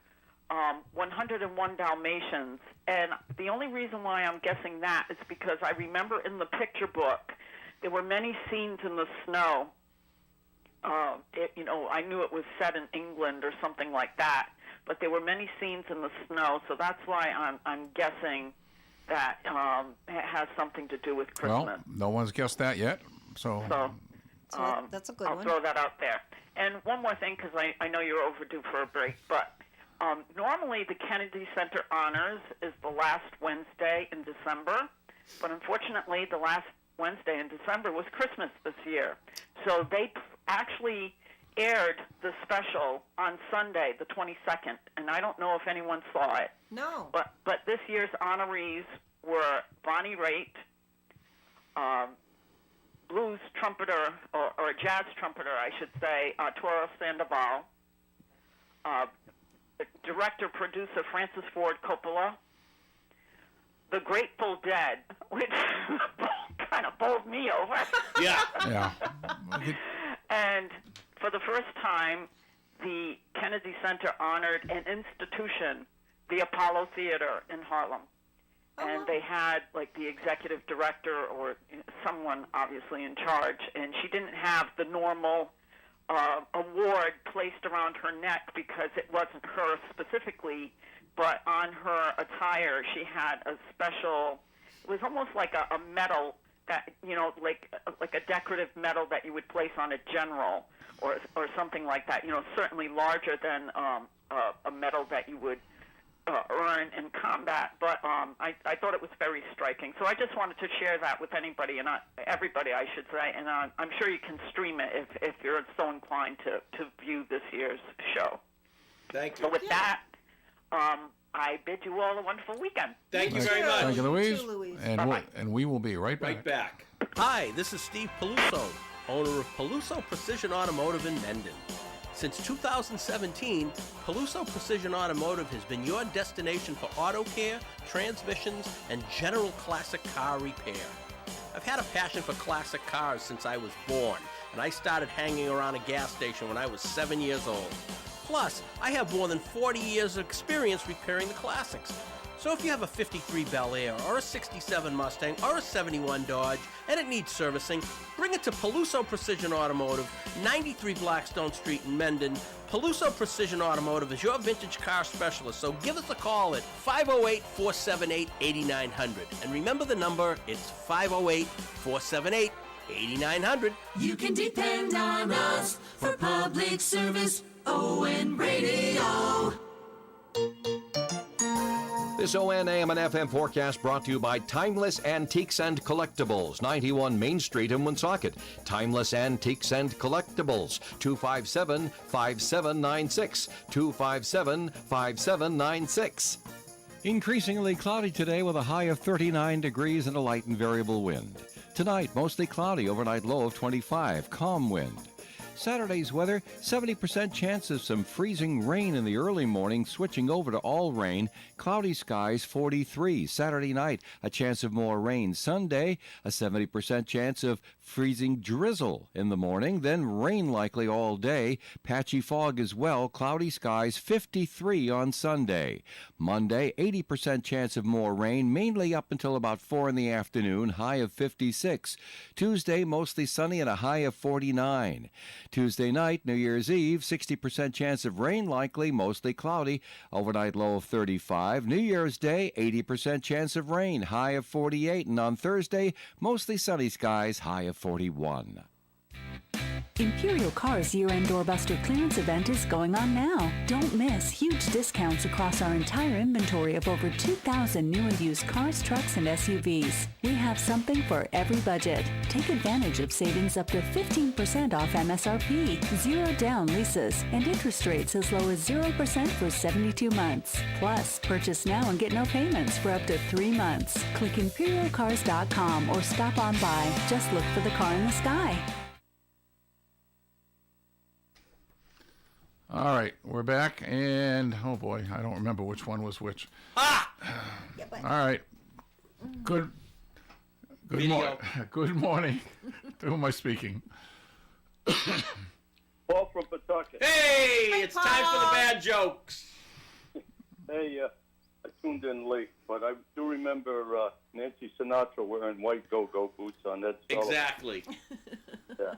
101 Dalmatians. And the only reason why I'm guessing that is because I remember in the picture book there were many scenes in the snow. I knew it was set in England or something like that, but there were many scenes in the snow, so that's why I'm guessing that it has something to do with Christmas. Well, no one's guessed that yet, so that's a good I'll one. throw that out there. And one more thing, because I know you're overdue for a break, but normally the Kennedy Center Honors is the last Wednesday in December, but unfortunately the last Wednesday in December was Christmas this year. So they actually aired the special on Sunday, the 22nd, and I don't know if anyone saw it. No. But this year's honorees were Bonnie Raitt, blues trumpeter, or jazz trumpeter, I should say, Arturo Sandoval, director-producer Francis Ford Coppola, The Grateful Dead, which kind of bowled me over. yeah. And for the first time, the Kennedy Center honored an institution, the Apollo Theater in Harlem. And they had, like, the executive director or someone obviously in charge, and she didn't have the normal award placed around her neck because it wasn't her specifically, but on her attire she had a special, it was almost like a medal that, like a decorative medal that you would place on a general or something like that, certainly larger than a medal that you would earn in combat, but I thought it was very striking. So I just wanted to share that with anybody, and everybody, I should say, and I'm sure you can stream it if you're so inclined to view this year's show. Thank you. So with that, I bid you all a wonderful weekend. Thank you very much. Thank you, Louise. Thank you, Louise. And we will be right back. Right back. Hi, this is Steve Peluso, owner of Peluso Precision Automotive in Mendon. Since 2017, Peluso Precision Automotive has been your destination for auto care, transmissions, and general classic car repair. I've had a passion for classic cars since I was born, and I started hanging around a gas station when I was 7 years old. Plus, I have more than 40 years of experience repairing the classics. So if you have a 53 Bel Air, or a 67 Mustang, or a 71 Dodge, and it needs servicing, bring it to Peluso Precision Automotive, 93 Blackstone Street in Mendon. Peluso Precision Automotive is your vintage car specialist, so give us a call at 508-478-8900. And remember the number, it's 508-478-8900. You can depend on us for public service. ON Radio. This ON AM and FM forecast brought to you by Timeless Antiques and Collectibles, 91 Main Street in Woonsocket. Timeless Antiques and Collectibles, 257-5796, 257-5796. Increasingly cloudy today with a high of 39 degrees and a light and variable wind. Tonight, mostly cloudy, overnight low of 25, calm wind. Saturday's weather, 70% chance of some freezing rain in the early morning, switching over to all rain. Cloudy skies, 43. Saturday night, a chance of more rain. Sunday, a 70% chance of freezing drizzle in the morning, then rain likely all day. Patchy fog as well. Cloudy skies, 53 on Sunday. Monday, 80% chance of more rain, mainly up until about 4 in the afternoon, high of 56. Tuesday, mostly sunny and a high of 49. Tuesday night, New Year's Eve, 60% chance of rain likely, mostly cloudy, overnight low of 35. New Year's Day, 80% chance of rain, high of 48. And on Thursday, mostly sunny skies, high of 41. Imperial Car's year-end doorbuster clearance event is going on now. Don't miss huge discounts across our entire inventory of over 2,000 new and used cars, trucks, and SUVs. We have something for every budget. Take advantage of savings up to 15% off MSRP, 0 down leases, and interest rates as low as 0% for 72 months. Plus, purchase now and get no payments for up to 3 months. Click ImperialCars.com or stop on by. Just look for the car in the sky. All right, we're back, and oh boy, I don't remember which one was which. Ah! All right. Good morning. Good morning. To whom am I speaking? Paul from Pawtucket. Hey, it's time for the bad jokes. Hey, I tuned in late, but I do remember Nancy Sinatra wearing white go-go boots on that. Exactly. Yeah.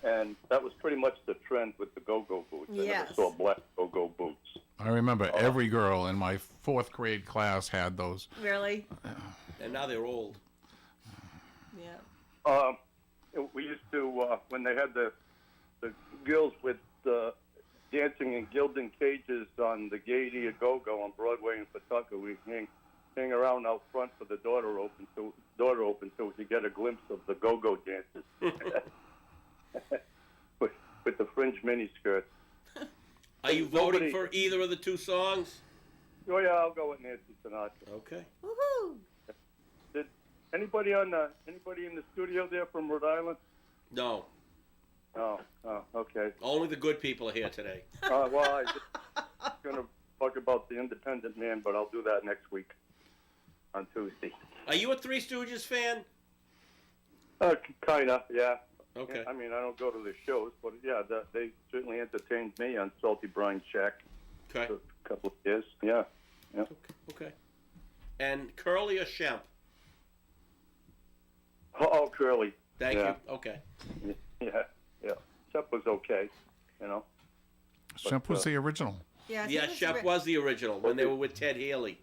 And that was pretty much the trend with the go-go boots. I never saw black go-go boots. I remember every girl in my 4th grade class had those. Really? And now they're old. Yeah. We used to, when they had the girls with dancing in gilded cages on the Gaiety of Go-Go on Broadway in Pawtucket, we hang around out front for the door to open so we could get a glimpse of the go-go dancers. with the fringe miniskirts. Are you voting for either of the two songs? Oh yeah, I'll go with Nancy Sinatra. Okay. Woohoo! Did anybody in the studio there from Rhode Island? No. Oh, okay. Only the good people are here today. Well, I was going to talk about the Independent Man, but I'll do that next week on Tuesday. Are you a Three Stooges fan? Kinda, yeah. Okay. I mean, I don't go to the shows, but yeah, they certainly entertained me on Salty Brine Shack. Okay. For a couple of years, yeah. Okay. And Curly or Shemp? Oh, Curly. Thank you. Okay. Yeah. Shemp was okay, you know. Shemp was the original. Yeah, Shemp was the original when they were with Ted Healy.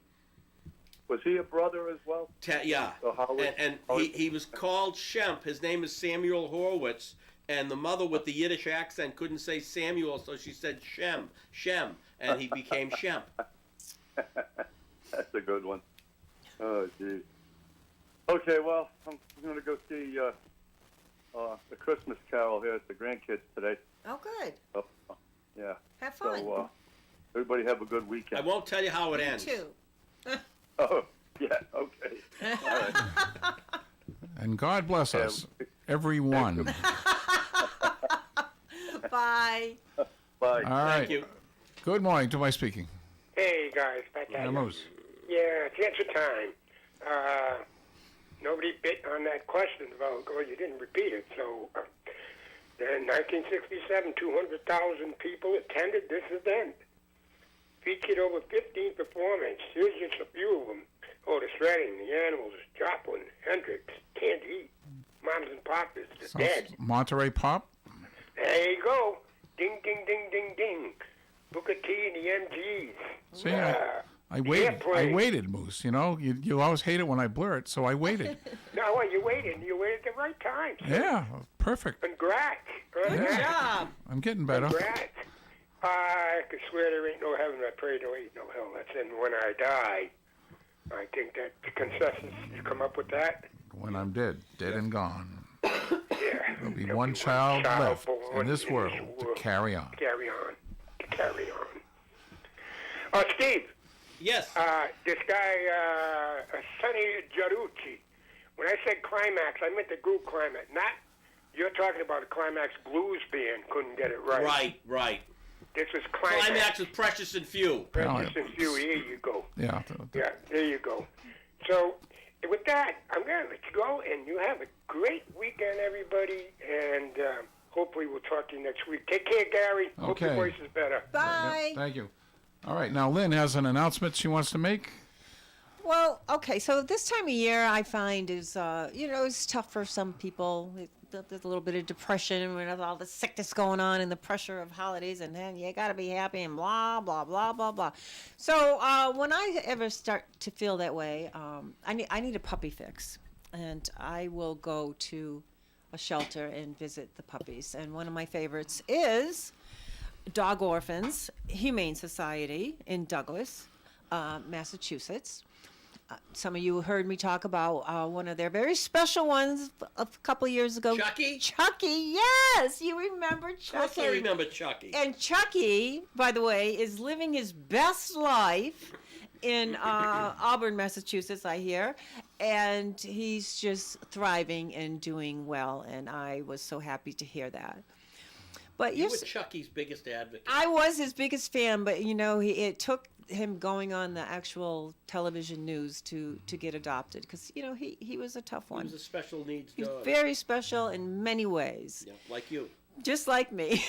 Was he a brother as well? Yeah. And he was called Shemp. His name is Samuel Horwitz. And the mother with the Yiddish accent couldn't say Samuel, so she said Shem, and he became Shemp. That's a good one. Oh, geez. Okay, well, I'm going to go see a Christmas Carol here at the grandkids today. Oh, good. Yeah. Have fun. So, everybody have a good weekend. I won't tell you how it ends. Me too. Oh, yeah, okay. All right. And God bless us, everyone. Bye. Bye. All right. you. Good morning. To my speaking. Hey, guys. Back at you. Moose. Yeah, it's answer time. Nobody bit on that question about, well, you didn't repeat it. So, in 1967, 200,000 people attended this event. Featured over 15 performers. Here's just a few of them. Otis Redding, The Animals, Joplin, Hendrix, Can't Eat, Moms and Poppers, The Dead. Monterey Pop. There you go. Ding, ding, ding, ding, ding. Booker T and the MGs. See, I waited. Airplane. I waited, Moose. You know, you always hate it when I blur it, so I waited. No, well, you waited. You waited at the right time. Yeah, perfect. Congrats. Good job. I'm getting better. Congrats. I could swear there ain't no heaven. I pray there ain't no hell. That's in When I Die. I think that the consensus, you come up with that? When I'm dead and gone, Yeah. there'll be one child left born in this world to carry on. Carry on. To carry on. Steve. Yes. This guy, Sonny Jarucci. When I said Climax, I meant the group Climax. Not, you're talking about a Climax blues band. Couldn't get it right. Right. This was Climax. Climax with Precious and Few. Precious and Few. Here you go. Yeah. Yeah, there you go. So, with that, I'm going to let you go, and you have a great weekend, everybody, and hopefully we'll talk to you next week. Take care, Gary. Hope your Okay. voice is better. Bye. Yep, thank you. All right, now Lynn has an announcement she wants to make. Well, okay, so this time of year I find is, it's tough for some people. There's a little bit of depression with all the sickness going on and the pressure of holidays, and then you got to be happy and blah, blah, blah, blah, blah. So when I ever start to feel that way, I need a puppy fix. And I will go to a shelter and visit the puppies. And one of my favorites is Dog Orphans Humane Society in Douglas, Massachusetts. Some of you heard me talk about one of their very special ones a couple of years ago. Chucky? Chucky, yes! You remember Chucky. Of course I remember Chucky. And Chucky, by the way, is living his best life in Auburn, Massachusetts, I hear. And he's just thriving and doing well. And I was so happy to hear that. But You were Chucky's biggest advocate. I was his biggest fan, but it took him going on the actual television news to get adopted because he was a tough one. He was a special needs He's dog. very special in many ways. Yeah, like you. Just like me.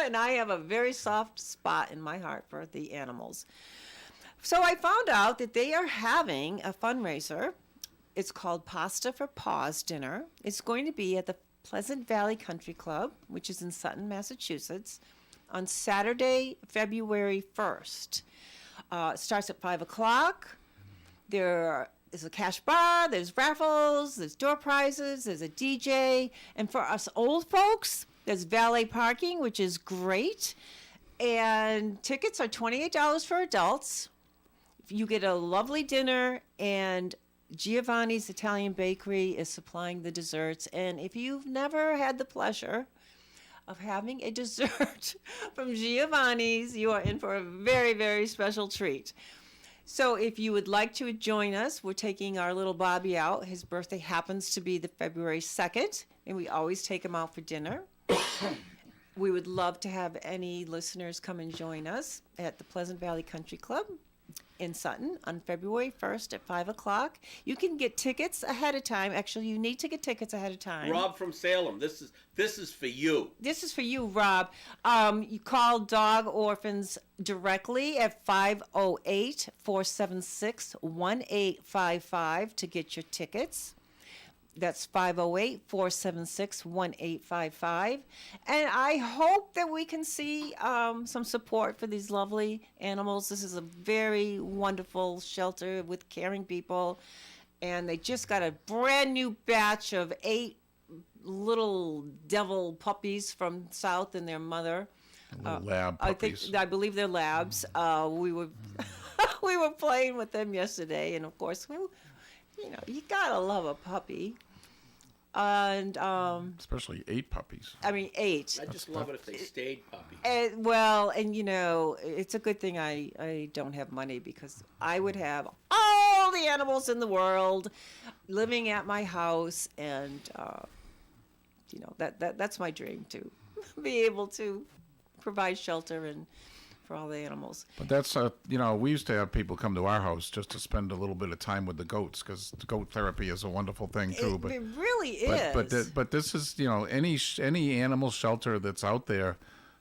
And I have a very soft spot in my heart for the animals. So I found out that they are having a fundraiser. It's called Pasta for Paws Dinner. It's going to be at the Pleasant Valley Country Club, which is in Sutton, Massachusetts, on Saturday, February 1st. It starts at 5 o'clock. There is a cash bar, there's raffles, there's door prizes, there's a DJ. And for us old folks, there's valet parking, which is great. And tickets are $28 for adults. You get a lovely dinner, and Giovanni's Italian Bakery is supplying the desserts. And if you've never had the pleasure of having a dessert from Giovanni's, you are in for a very, very special treat. So if you would like to join us, we're taking our little Bobby out. His birthday happens to be the February 2nd, and we always take him out for dinner. We would love to have any listeners come and join us at the Pleasant Valley Country Club in Sutton on February 1st at 5 o'clock. You can get tickets ahead of time. Actually, you need to get tickets ahead of time. Rob from Salem, this is for you. This is for you, Rob. You call Dog Orphans directly at 508-476-1855 to get your tickets. That's 508-476-1855. And I hope that we can see some support for these lovely animals. This is a very wonderful shelter with caring people. And they just got a brand new batch of 8 little devil puppies from South and their mother. Lab puppies. I believe they're labs. We were we were playing with them yesterday, and of course, you gotta love a puppy. And especially 8 puppies. I mean 8. I just love it if they stayed puppies. And it's a good thing I don't have money, because I would have all the animals in the world living at my house, and that's my dream, to be able to provide shelter and for all the animals. But that's, we used to have people come to our house just to spend a little bit of time with the goats, because goat therapy is a wonderful thing too. It really is. But this is, any animal shelter that's out there,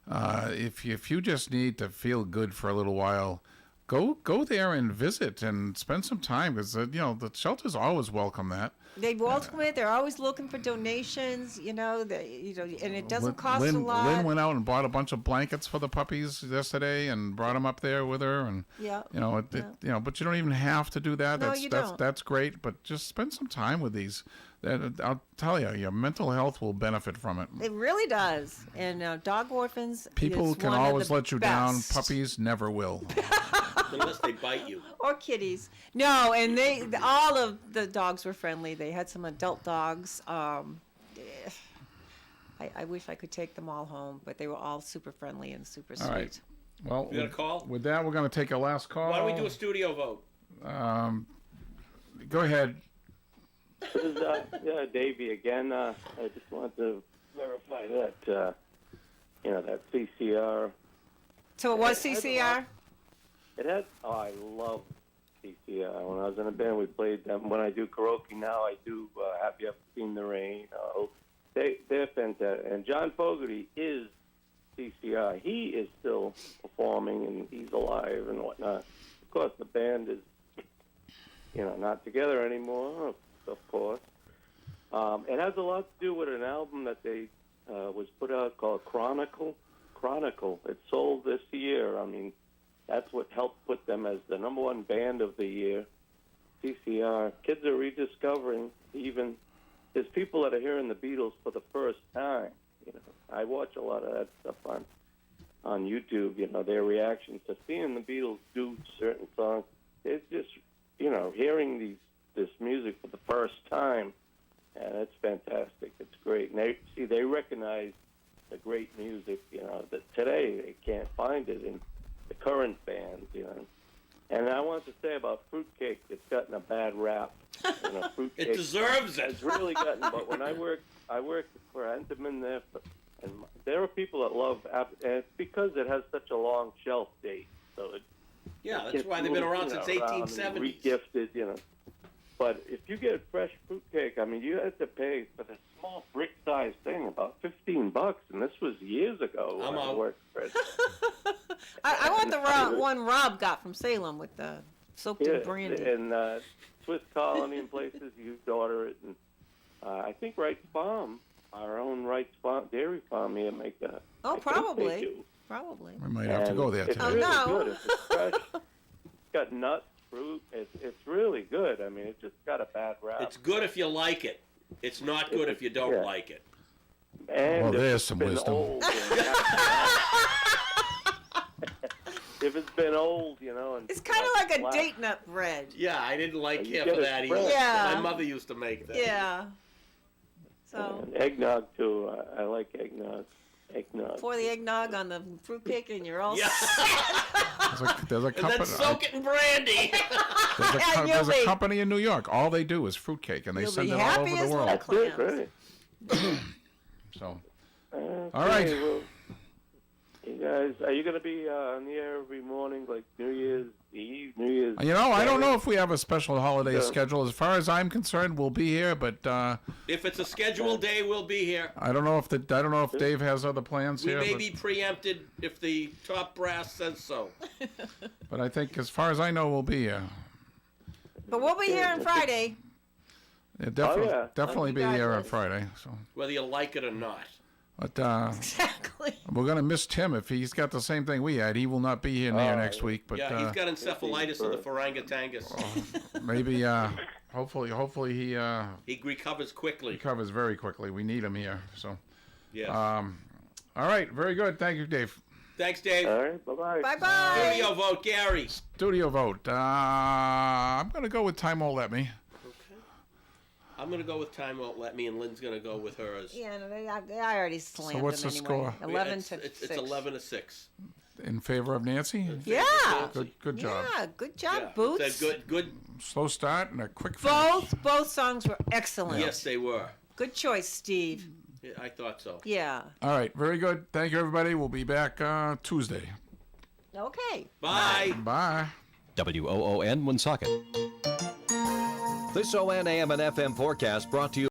if you just need to feel good for a little while, go there and visit and spend some time, because the shelters always welcome that. They welcome it. They're always looking for donations. And it doesn't cost a lot. Lynn went out and bought a bunch of blankets for the puppies yesterday and brought them up there with her. And but you don't even have to do that. No, you don't. That's great. But just spend some time with these. I'll tell you, your mental health will benefit from it. It really does. And dog orphans. People is can one always of the let you best. down. Puppies never will. Unless they bite you. Or kitties. No, and all of the dogs were friendly. They had some adult dogs. I wish I could take them all home, but they were all super friendly and super sweet. All right. Well, You got a call? With that, we're going to take a last call. Why don't we do a studio vote? Go ahead. This is Davey again. I just wanted to verify that that CCR. So it was CCR? It had. Oh, I love CCR. When I was in a band, we played them. When I do karaoke now, I do Have You Ever Seen the Rain? They're fantastic. And John Fogerty is CCR. He is still performing, and he's alive and whatnot. Of course, the band is, not together anymore, of course. It has a lot to do with an album that they was put out called Chronicle. It sold this year. I mean, that's what helped put them as the number one band of the year. CCR. Kids are rediscovering even. There's people that are hearing the Beatles for the first time. I watch a lot of that stuff on YouTube. Their reactions to seeing the Beatles do certain songs. It's just hearing this music for the first time, and it's fantastic. It's great. And they recognize the great music. That today they can't find it in the current bands. And I want to say about fruitcake, it's gotten a bad rap. Fruitcake, It deserves it. It's really gotten. But when I worked for Entenmann there, and there are people that love, and it's because it has such a long shelf date. So that's why they've been around since 1870. Regifted, But if you get fresh fruitcake, I mean, you have to pay for the small brick-sized thing about $15, and this was years ago when I worked for it. I want the one Rob got from Salem with the soaked in brandy. And Swiss Colony and places, you order it. And I think Wright's Farm, our own Wright's Farm, dairy farm here, make that. Oh, probably. Probably. We might have to go there It's today. really good. It's fresh. It's got nuts, fruit. It's really good. I mean, it just got a bad rap. It's good if you like it. It's not good if you don't like it. And Well, there's it's some been wisdom. old, if it's been old, and It's kind of like a date nut bread. Yeah, I didn't like You care get for it that either. fresh. Yeah. My mother used to make that. Yeah. So And eggnog too. I like eggnog. pour the eggnog on the fruitcake and you're all Yeah. There's a And then company. soak it in brandy. There's a company in New York. All they do is fruitcake, and they You'll send be it all happy over as the world. little clams. Right. So, Okay, all right. well, you guys, are you going to be on the air every morning, like New Year's Eve, New Year's? I don't know if we have a special holiday Yeah. schedule. As far as I'm concerned, we'll be here, but If it's a scheduled day, we'll be here. I don't know if Dave has other plans We here. may but, be preempted if the top brass says so. but I think, as far as I know, we'll be here. But we'll be here on Friday. Yeah, yeah. definitely be here on Friday. So, Whether you like it or not. but Exactly. we're gonna miss Tim if he's got the same thing we had. He will not be here next week. But Yeah, he's got encephalitis of the pharyngotangus. maybe hopefully he He recovers quickly. recovers very quickly. We need him here. So, Yes. all right, very good. Thank you, Dave. Thanks, Dave. All right, bye-bye. Bye-bye. Studio vote, Gary. Studio vote. I'm gonna go with Time Won't Let Me. I'm going to go with Time Won't Let Me, and Lynn's going to go with hers. Yeah, no, I already slammed So what's them the anyway. score? 11 it's, to it's, 6. It's 11-6. In favor of Nancy. Yeah. Good job. Yeah, good job, Yeah, Boots. it's a good. Slow start and a quick finish. Both songs were excellent. Yes, they were. Good choice, Steve. Yeah, I thought so. Yeah. All right, very good. Thank you, everybody. We'll be back Tuesday. Okay. Bye. Bye. WOON Woonsocket. This ON AM and FM forecast brought to you